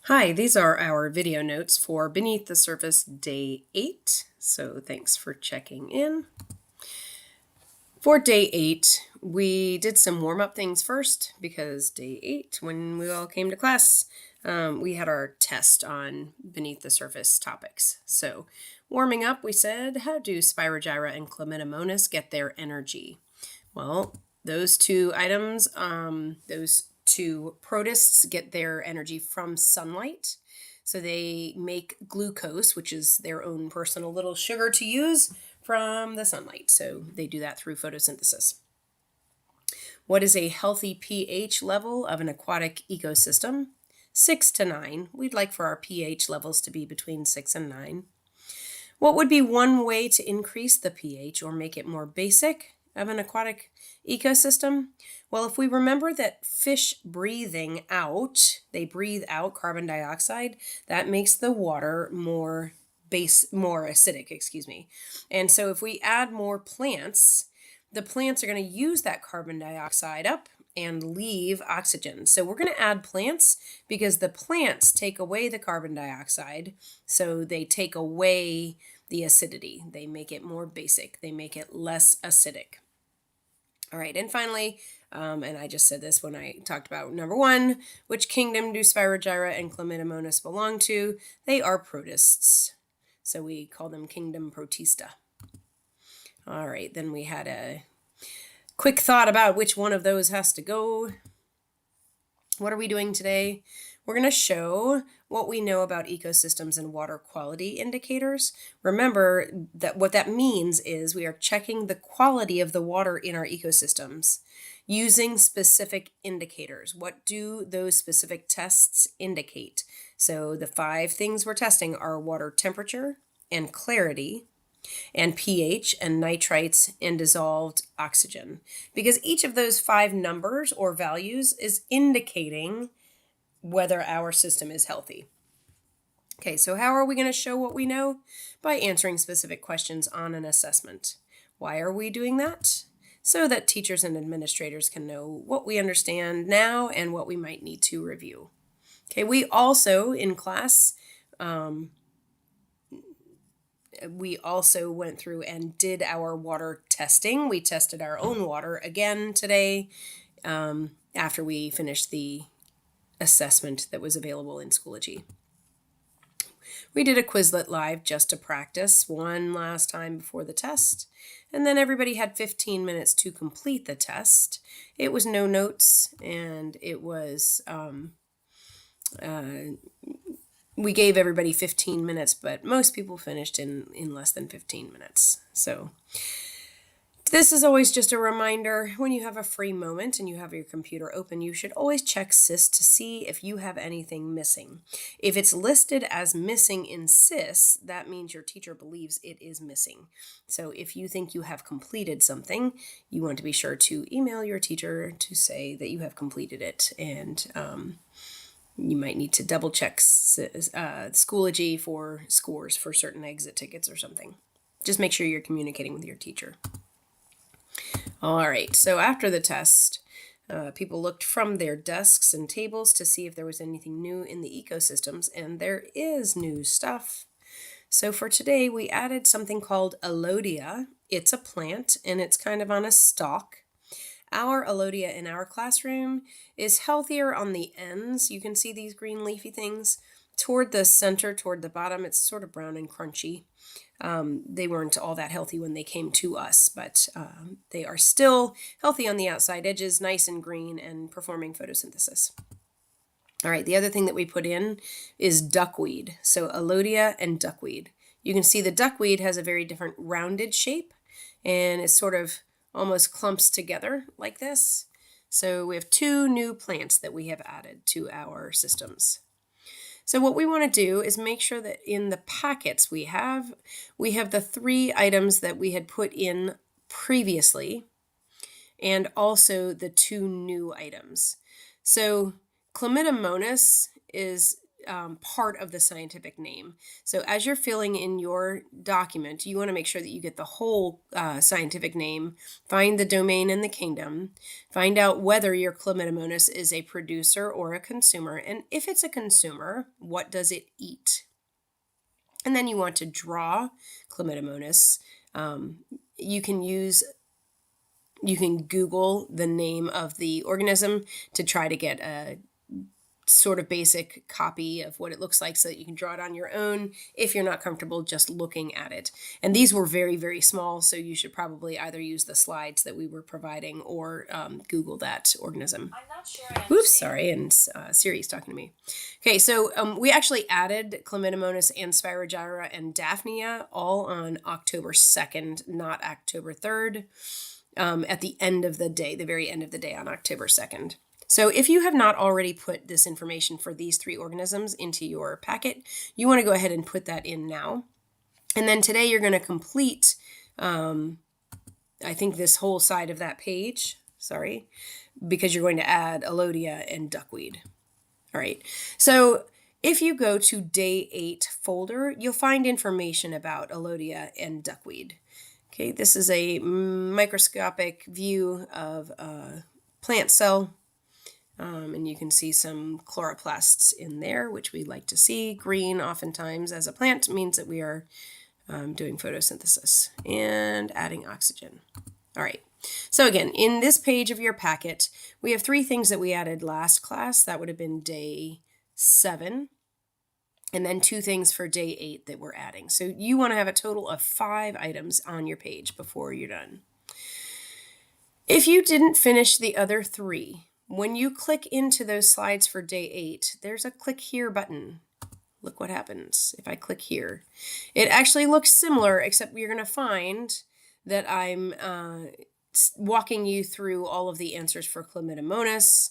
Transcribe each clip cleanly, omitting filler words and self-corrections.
Hi, these are our video notes for Beneath the Surface Day 8, so thanks for checking in. For Day 8, we did some warm-up things first because Day 8, when we all came to class, we had our test on Beneath the Surface topics. So warming up, we said, how do Spirogyra and Chlamydomonas get their energy? Well, those two items, those two protists get their energy from sunlight. So they make glucose, which is their own personal little sugar to use from the sunlight. So they do that through photosynthesis. What is a healthy pH level of an aquatic ecosystem? 6 to 9. We'd like for our pH levels to be between 6 and 9. What would be one way to increase the pH or make it more basic of an aquatic ecosystem? Well, if we remember that fish breathing out, they breathe out carbon dioxide, that makes the water more acidic, And so if we add more plants, the plants are going to use that carbon dioxide up and leave oxygen. So we're going to add plants because the plants take away the carbon dioxide. So they take away the acidity. They make it more basic. They make it less acidic. All right, and finally, and I just said this when I talked about number 1, which kingdom do Spirogyra and Chlamydomonas belong to? They are protists. So we call them kingdom protista. All right, then we had a quick thought about which one of those has to go. What are we doing today? We're going to show what we know about ecosystems and water quality indicators. Remember that what that means is we are checking the quality of the water in our ecosystems using specific indicators. What do those specific tests indicate? So the 5 things we're testing are water temperature and clarity, and pH and nitrites and dissolved oxygen. Because each of those 5 numbers or values is indicating whether our system is healthy. Okay, so how are we going to show what we know? By answering specific questions on an assessment. Why are we doing that? So that teachers and administrators can know what we understand now and what we might need to review. Okay, we also in class, we also went through and did our water testing. We tested our own water again today after we finished the assessment that was available in Schoology. We did a Quizlet Live just to practice one last time before the test, and then everybody had 15 minutes to complete the test. It was no notes, and it was, we gave everybody 15 minutes, but most people finished in less than 15 minutes. So this is always just a reminder, when you have a free moment and you have your computer open, you should always check SIS to see if you have anything missing. If it's listed as missing in SIS, that means your teacher believes it is missing. So if you think you have completed something, you want to be sure to email your teacher to say that you have completed it. And you might need to double check Schoology for scores for certain exit tickets or something. Just make sure you're communicating with your teacher. All right, so after the test, people looked from their desks and tables to see if there was anything new in the ecosystems, and there is new stuff. So for today, we added something called elodea. It's a plant, and it's kind of on a stalk. Our elodea in our classroom is healthier on the ends. You can see these green leafy things. Toward the center, toward the bottom, it's sort of brown and crunchy. They weren't all that healthy when they came to us, but they are still healthy on the outside edges, nice and green and performing photosynthesis. All right, the other thing that we put in is duckweed. So elodea and duckweed. You can see the duckweed has a very different rounded shape, and it sort of almost clumps together like this. So we have 2 new plants that we have added to our systems. So what we want to do is make sure that in the packets we have the 3 items that we had put in previously, and also the 2 new items. So Chlamydomonas is part of the scientific name. So as you're filling in your document, you want to make sure that you get the whole scientific name, find the domain and the kingdom, find out whether your Chlamydomonas is a producer or a consumer, and if it's a consumer, what does it eat? And then you want to draw Chlamydomonas. You can Google the name of the organism to try to get a sort of basic copy of what it looks like so that you can draw it on your own if you're not comfortable just looking at it. And these were very, very small, so you should probably either use the slides that we were providing or Google that organism. I'm not sure I understand. Oops, sorry, and Siri's talking to me. Okay, so we actually added Chlamydomonas and Spirogyra and Daphnia all on October 2nd, not October 3rd, at the end of the day, the very end of the day on October 2nd. So if you have not already put this information for these 3 organisms into your packet, you want to go ahead and put that in now. And then today you're going to complete, I think, this whole side of that page, because you're going to add elodea and duckweed. All right, so if you go to Day 8 folder, you'll find information about elodea and duckweed. Okay, this is a microscopic view of a plant cell. And you can see some chloroplasts in there, which we like to see. Green, oftentimes, as a plant, means that we are doing photosynthesis and adding oxygen. All right. So again, in this page of your packet, we have 3 things that we added last class. That would have been Day 7. And then 2 things for Day 8 that we're adding. So you want to have a total of 5 items on your page before you're done. If you didn't finish the other 3, when you click into those slides for Day 8, there's a click here button. Look what happens if I click here. It actually looks similar, except you're going to find that I'm walking you through all of the answers for Chlamydomonas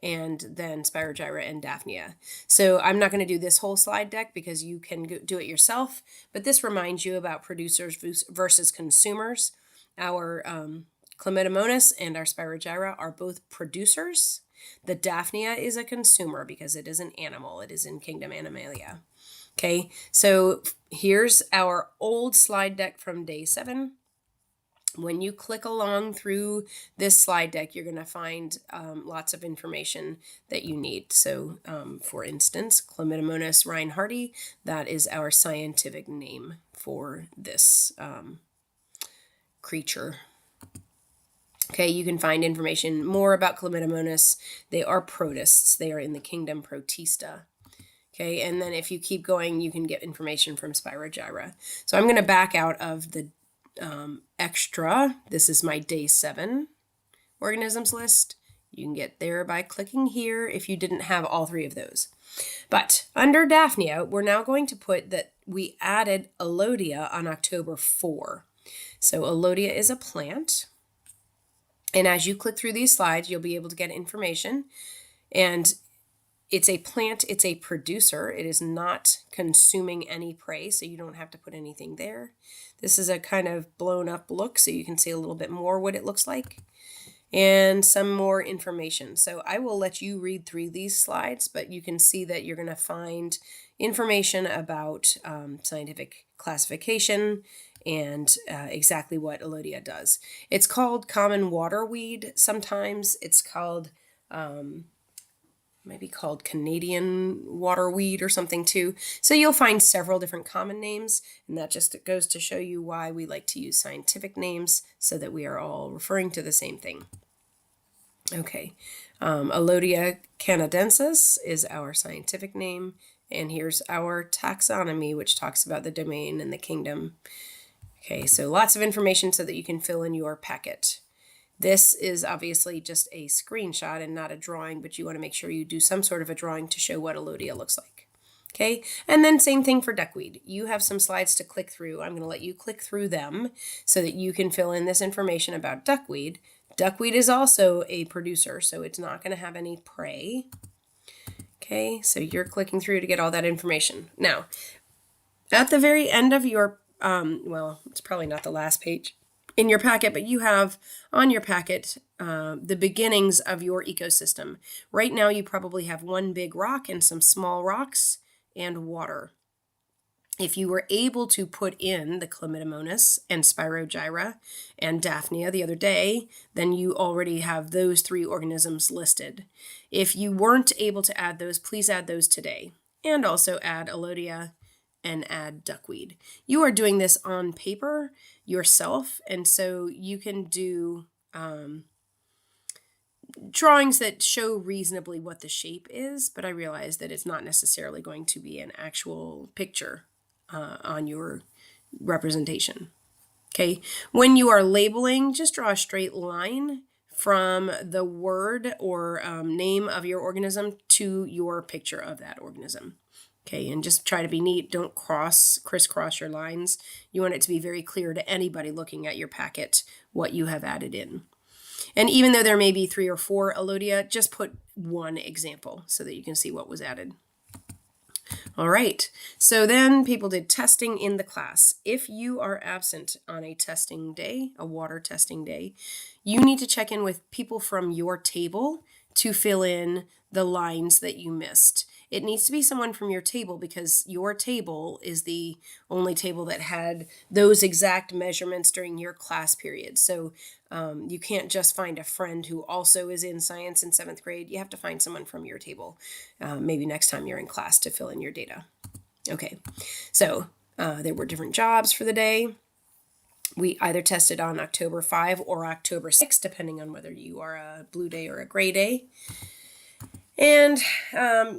and then Spirogyra and Daphnia. So I'm not going to do this whole slide deck because you can do it yourself, but this reminds you about producers versus consumers. Our Chlamydomonas and our Spirogyra are both producers. The Daphnia is a consumer because it is an animal. It is in Kingdom Animalia. Okay, so here's our old slide deck from Day 7. When you click along through this slide deck, you're going to find lots of information that you need. So, for instance, Chlamydomonas reinhardti, that is our scientific name for this creature. Okay, you can find information more about Chlamydomonas. They are protists. They are in the kingdom Protista. Okay, and then if you keep going, you can get information from Spirogyra. So I'm going to back out of the extra. This is my Day 7 organisms list. You can get there by clicking here if you didn't have all 3 of those. But under Daphnia, we're now going to put that we added elodea on October 4. So elodea is a plant. And as you click through these slides, you'll be able to get information. And it's a plant, it's a producer. It is not consuming any prey, so you don't have to put anything there. This is a kind of blown up look, so you can see a little bit more what it looks like. And some more information. So I will let you read through these slides, but you can see that you're going to find information about scientific classification and exactly what elodea does. It's called common waterweed. Sometimes it's called, maybe called Canadian waterweed or something too. So you'll find several different common names, and that just goes to show you why we like to use scientific names so that we are all referring to the same thing. Okay, elodea canadensis is our scientific name, and here's our taxonomy, which talks about the domain and the kingdom. Okay, so lots of information so that you can fill in your packet. This is obviously just a screenshot and not a drawing, but you want to make sure you do some sort of a drawing to show what elodea looks like. Okay, and then same thing for duckweed. You have some slides to click through. I'm going to let you click through them so that you can fill in this information about duckweed. Duckweed is also a producer, so it's not going to have any prey. Okay, so you're clicking through to get all that information. Now, at the very end of your, well, it's probably not the last page, in your packet, but you have on your packet the beginnings of your ecosystem. Right now, you probably have one big rock and some small rocks and water. If you were able to put in the Chlamydomonas and Spirogyra and Daphnia the other day, then you already have those 3 organisms listed. If you weren't able to add those, please add those today. And also add elodea and add duckweed. You are doing this on paper yourself, and so you can do drawings that show reasonably what the shape is, but I realize that it's not necessarily going to be an actual picture on your representation. Okay, when you are labeling, just draw a straight line from the word or name of your organism to your picture of that organism. Okay, and just try to be neat. Don't crisscross your lines. You want it to be very clear to anybody looking at your packet what you have added in. And even though there may be 3 or 4 elodea, just put one example so that you can see what was added. All right, so then people did testing in the class. If you are absent on a testing day, a water testing day, you need to check in with people from your table to fill in the lines that you missed. It needs to be someone from your table because your table is the only table that had those exact measurements during your class period. So you can't just find a friend who also is in science in 7th grade. You have to find someone from your table, maybe next time you're in class, to fill in your data. Okay, so there were different jobs for the day. We either tested on October 5 or October 6, depending on whether you are a blue day or a gray day. And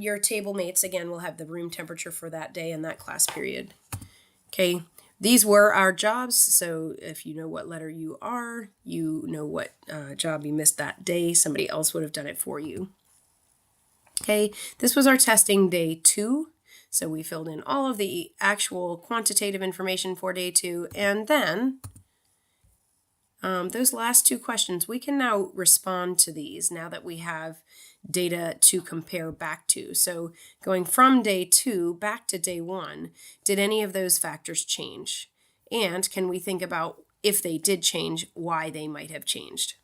your table mates, again, will have the room temperature for that day and that class period. Okay, these were our jobs. So if you know what letter you are, you know what job you missed that day. Somebody else would have done it for you. Okay, this was our testing day 2. So we filled in all of the actual quantitative information for day 2. And then those last 2 questions, we can now respond to these now that we have data to compare back to. So going from day 2 back to day 1, did any of those factors change? And can we think about, if they did change, why they might have changed?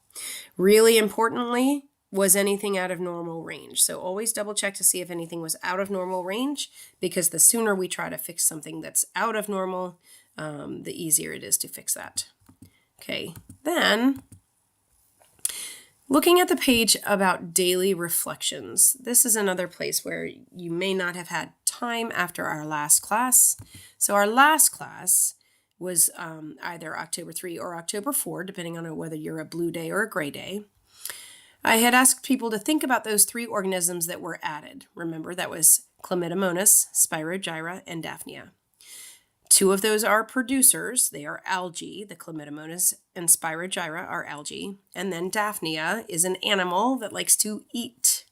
Really importantly, was anything out of normal range? So always double check to see if anything was out of normal range, because the sooner we try to fix something that's out of normal, the easier it is to fix that. Okay, then looking at the page about daily reflections, this is another place where you may not have had time after our last class. So our last class was either October 3 or October 4, depending on whether you're a blue day or a gray day. I had asked people to think about those 3 organisms that were added. Remember, that was Chlamydomonas, Spirogyra, and Daphnia. 2 of those are producers. They are algae. The Chlamydomonas and Spirogyra are algae. And then Daphnia is an animal that likes to eat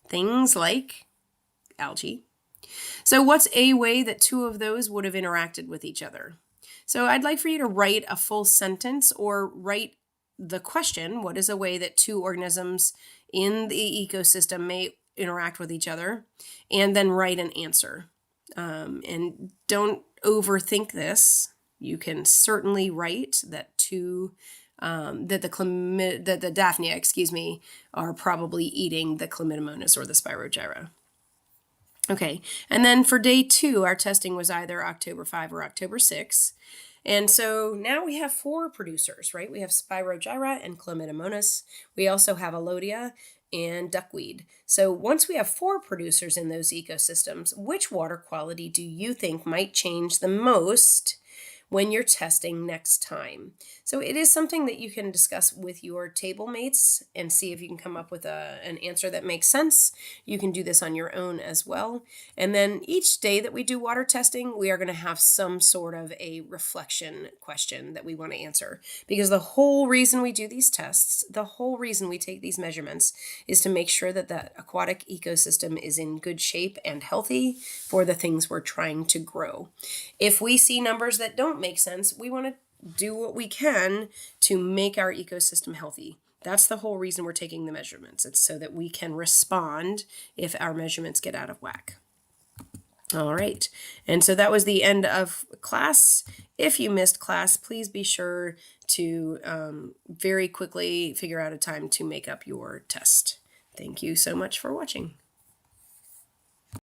things like algae. So what's a way that 2 of those would have interacted with each other? So I'd like for you to write a full sentence or write the question, what is a way that 2 organisms in the ecosystem may interact with each other? And then write an answer. And don't overthink this. You can certainly write that the Daphnia, are probably eating the Chlamydomonas or the Spirogyra. Okay, and then for day 2, our testing was either October 5 or October 6. And so now we have 4 producers, right? We have Spirogyra and Chlamydomonas. We also have elodea and duckweed. So once we have 4 producers in those ecosystems, which water quality do you think might change the most when you're testing next time? So it is something that you can discuss with your table mates and see if you can come up with an answer that makes sense. You can do this on your own as well. And then each day that we do water testing, we are going to have some sort of a reflection question that we want to answer. Because the whole reason we do these tests, the whole reason we take these measurements is to make sure that the aquatic ecosystem is in good shape and healthy for the things we're trying to grow. If we see numbers that don't make sense, we want to do what we can to make our ecosystem healthy. That's the whole reason we're taking the measurements. It's so that we can respond if our measurements get out of whack. All right. And so that was the end of class. If you missed class, please be sure to very quickly figure out a time to make up your test. Thank you so much for watching.